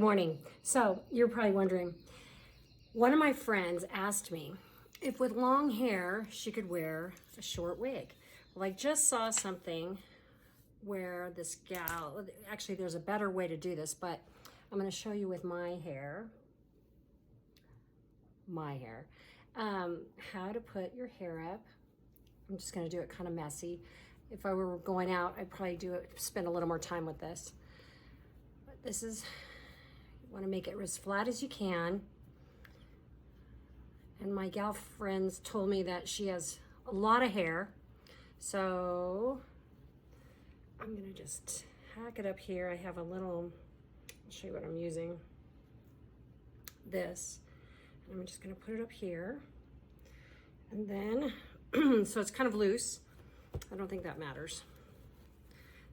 morning. So you're probably wondering, one of my friends asked me if with long hair she could wear a short wig. Well, I just saw something where this gal, actually there's a better way to do this, but I'm going to show you with my hair, how to put your hair up. I'm just going to do it kind of messy. If I were going out, I'd probably spend a little more time with this. But this is, you want to make it as flat as you can. And my gal friends told me that she has a lot of hair. So I'm going to just hack it up here. I have a little, I'll show you what I'm using. This. And I'm just going to put it up here. And then, so it's kind of loose. I don't think that matters.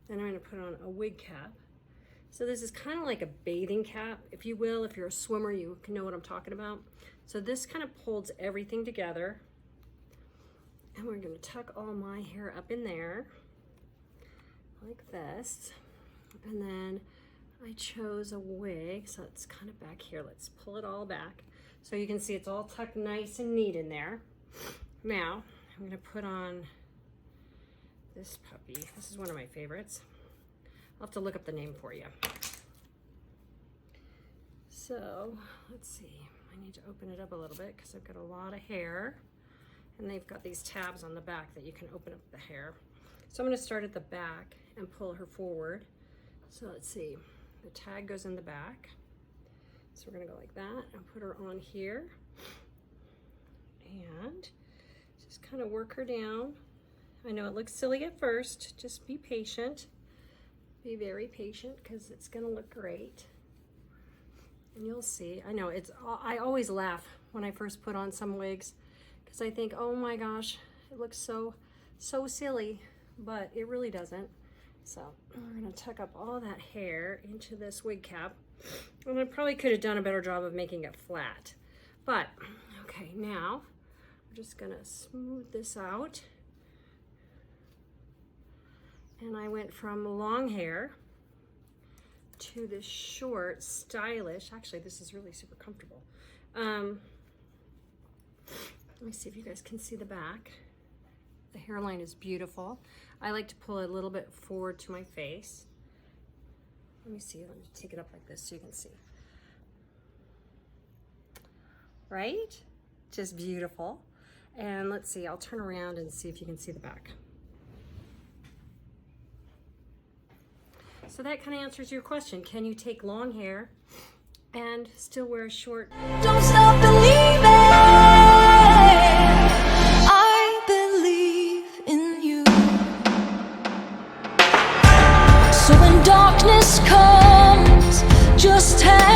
Then I'm going to put on a wig cap. So this is kind of like a bathing cap, if you will. If you're a swimmer, you can know what I'm talking about. So this kind of holds everything together. And we're going to tuck all my hair up in there, like this. And then I chose a wig, so it's kind of back here. Let's pull it all back. So you can see it's all tucked nice and neat in there. Now, I'm going to put on this puppy. This is one of my favorites. I'll have to look up the name for you. So, let's see. I need to open it up a little bit because I've got a lot of hair. And they've got these tabs on the back that you can open up the hair. So I'm going to start at the back and pull her forward. So let's see. The tag goes in the back. So we're going to go like that and put her on here. And just kind of work her down. I know it looks silly at first. Just be patient. Be very patient because it's going to look great. And you'll see. I know I always laugh when I first put on some wigs because I think, oh my gosh, it looks so silly, but it really doesn't. So we're going to tuck up all that hair into this wig cap. And I probably could have done a better job of making it flat. But, okay, now we're just going to smooth this out. And I went from long hair to this short, stylish, actually this is really super comfortable. Let me see if you guys can see the back. The hairline is beautiful. I like to pull it a little bit forward to my face. Let me see, let me take it up like this so you can see. Right? Just beautiful. And let's see, I'll turn around and see if you can see the back. So that kind of answers your question. Can you take long hair and still wear a short? Don't stop believing. I believe in you. So when darkness comes, just have